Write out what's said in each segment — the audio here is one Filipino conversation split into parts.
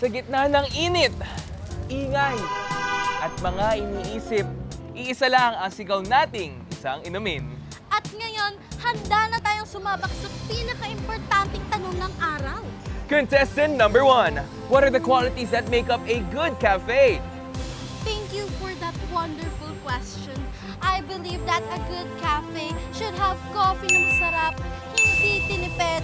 Sa gitna ng init, ingay, at mga iniisip, iisa lang ang sigaw nating isang inumin. At ngayon, handa na tayong sumabak sa pinaka-importanting tanong ng araw. Contestant number 1, what are the qualities that make up a good cafe? Thank you for that wonderful question. I believe that a good cafe should have coffee na masarap, hindi tinipid,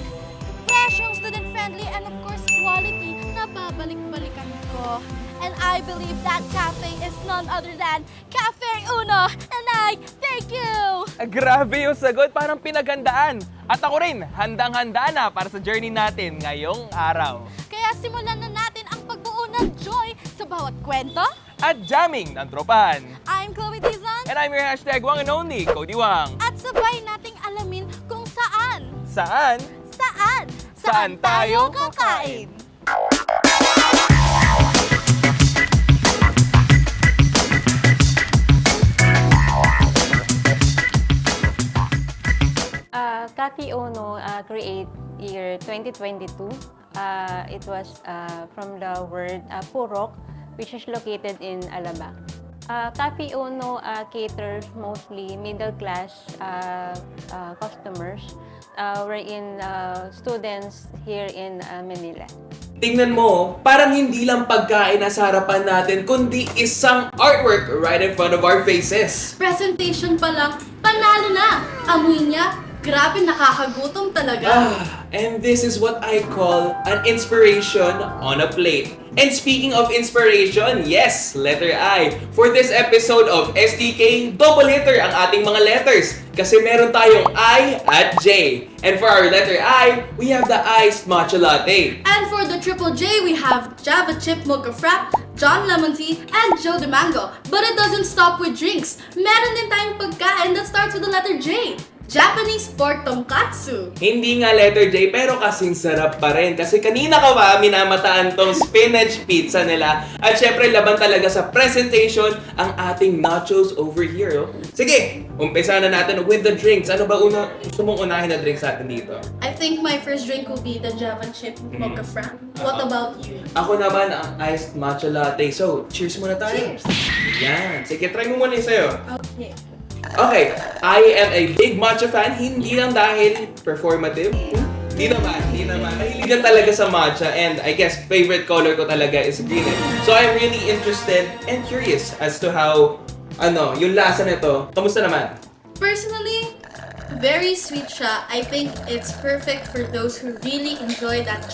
fresh yung student-friendly, and of course, quality na babalik-balikan ko. And I believe that cafe is none other than Cafe Uno. And I thank you! Grabe yung sagot, parang pinaghandaan. At ako rin, handang-handa na para sa journey natin ngayong araw. Kaya simulan na natin ang pagbuo ng joy sa bawat kwento. At jamming ng tropahan. I'm Chloe Dizon. And I'm your hashtag one and only, Cody Wang. At sabay nating alamin kung saan Saan tayo kakain? Cafe Ono create year 2022. It was from the word Purok, which is located in Alabang. Cafe Ono caters mostly middle-class customers, wherein students here in Manila. Tingnan mo, parang hindi lang pagkain nasa harapan natin, kundi isang artwork right in front of our faces. Presentation pa lang, panalo na! Amoy niya, grabe nakakagutom talaga. And this is what I call an inspiration on a plate. And speaking of inspiration, yes, letter I. For this episode of STK, double hitter ang ating mga letters. Kasi meron tayong I at J. And for our letter I, we have the iced matcha latte. And for the triple J, we have Java Chip Mocha Frap, John Lemon Tea, and Joe de Mango. But it doesn't stop with drinks. Meron din tayong pagkain that starts with the letter J. Japanese pork tonkatsu. Hindi nga letter J, pero kasing sarap pa rin. Kasi kanina ka ba minamataan tong spinach pizza nila. At syempre, laban talaga sa presentation ang ating nachos over here. Oh. Sige, umpisa na natin with the drinks. Ano ba gusto mong unahin na drinks natin dito? I think my first drink will be the Java Chip Mocha Frap. What about you? Ako naman ang iced matcha latte. So, cheers muna tayo. Cheers! Yan. Sige, try mo muna yung sa'yo. Okay. Okay, I am a big matcha fan, hindi lang dahil performative. Hindi naman. Mahiligan talaga sa matcha, and I guess favorite color ko talaga is green. So I'm really interested and curious as to how, yung lasa nito. Kamusta naman? Personally, very sweet siya. I think it's perfect for those who really enjoy that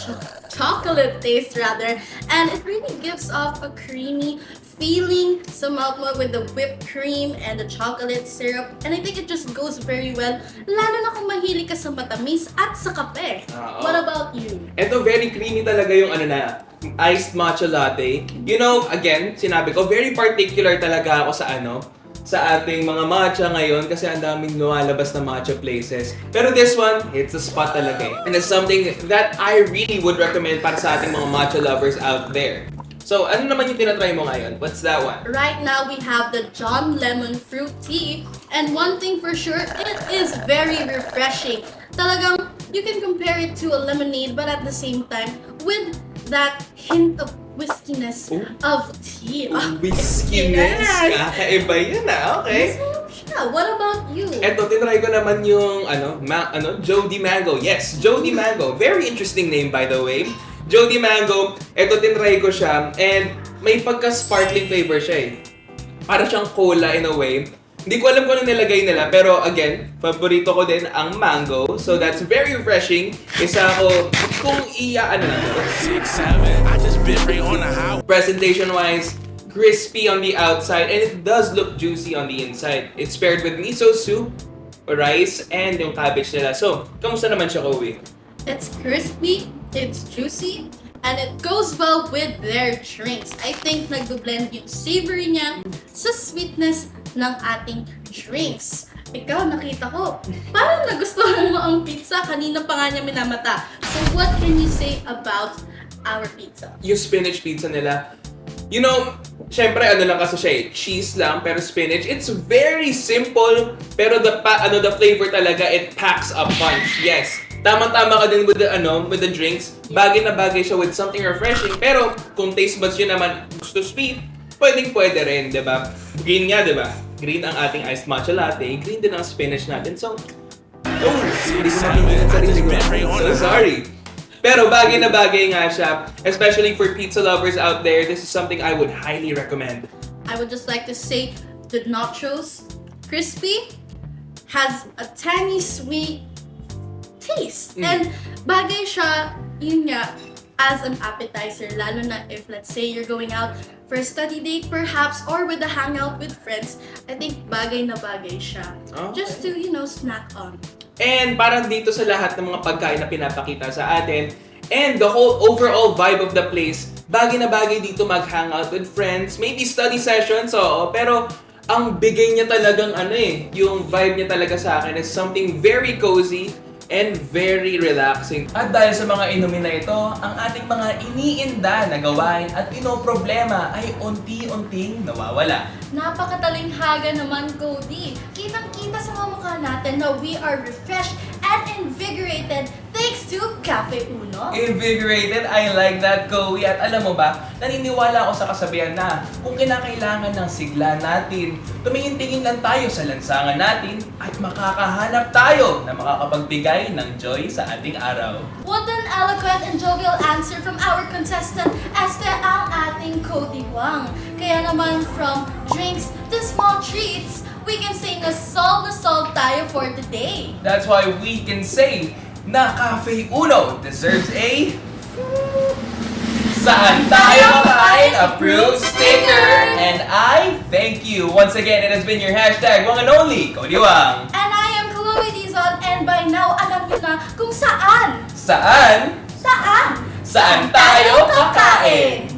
chocolate taste rather. And it really gives off a creamy feeling sa mouth mo with the whipped cream and the chocolate syrup. And I think it just goes very well. Lalo na kung mahilig ka sa matamis at sa kape. What about you? Ito, very creamy talaga yung iced matcha latte. You know, again, sinabi ko, very particular talaga ako sa ating mga matcha ngayon kasi ang daming lumalabas na matcha places. Pero this one, it's a spot talaga eh. And it's something that I really would recommend para sa ating mga matcha lovers out there. So, ano naman yung tinatry mo ngayon? What's that one? Right now, we have the John Lemon Fruit Tea. And one thing for sure, it is very refreshing. Talagang, you can compare it to a lemonade, but at the same time, with that hint of whiskiness of tea. Whiskiness? Yes. Kakaiba yun okay? Masarap siya. What about you? Eto, tinry ko naman yung, Joe de Mango. Yes, Joe de Mango. Very interesting name, by the way. Joe de Mango, eto tinry ko siya, and may pagka-sparkling flavor siya eh. Para siyang cola in a way. Hindi ko alam kung ano nilagay nila, pero again, paborito ko din ang mango. So that's very refreshing. Isa ako, kung presentation-wise, crispy on the outside, and it does look juicy on the inside. It's paired with miso soup, rice, and yung cabbage nila. So, kamusta naman siya, Kobe? It's crispy, it's juicy, and it goes well with their drinks. I think nag-blend yung savory niya sa sweetness ng ating drinks. Ikaw, nakita ko, parang nagustuhan mo ang pizza. Kanina pa nga niya minamata. So what can you say about our pizza? Yung spinach pizza nila, you know, syempre lang kasi siya eh, cheese lang pero spinach. It's very simple pero the flavor talaga, it packs a punch. Yes. Tama-tama ka din with the drinks. Bagay na bagay siya with something refreshing. Pero kung taste buds nyo naman gusto sweet, pwede rin, di ba? Green nga, di ba? Green ang ating iced matcha latte. Green din ang spinach natin. So, hindi ko natin sarili ko. So sorry. Pero bagay na bagay nga siya. Especially for pizza lovers out there, this is something I would highly recommend. I would just like to say the nachos, crispy, has a tangy sweet taste. And bagay siya, yun nga, as an appetizer, lalo na if let's say you're going out for a study date perhaps or with a hangout with friends, I think bagay na bagay siya. Okay. Just to, snack on. And parang dito sa lahat ng mga pagkain na pinapakita sa atin, and the whole overall vibe of the place, bagay na bagay dito mag-hangout with friends, maybe study sessions, oo, pero ang bigay niya talagang yung vibe niya talaga sa akin is something very cozy and very relaxing. At dahil sa mga inumin na ito, ang ating mga iniinda na gawain at pinoproblema ay unti-unting nawawala. Napakatalinghaga naman, Cody. Kitang-kita sa mga mukha natin na we are refreshed and invigorated thanks to Cafe Uno. Invigorated, I like that, Koey. At alam mo ba, naniniwala ako sa kasabihan na kung kinakailangan ng sigla natin, tumingin-tingin lang tayo sa lansangan natin at makakahanap tayo na makakapagbigay ng joy sa ating araw. What an eloquent and jovial answer from our contestant Esther ang ating Cody Wang. Kaya naman from drinks to small treats, we can say na solve tayo for today. That's why we can say na Cafe Uno deserves a Saan Tayo Kakain Approved Sticker! And I thank you. Once again, it has been your hashtag one and only, Cody Wang. And I am Chloe Dizon, and by now alam niyo na kung saan Saan tayo kakain.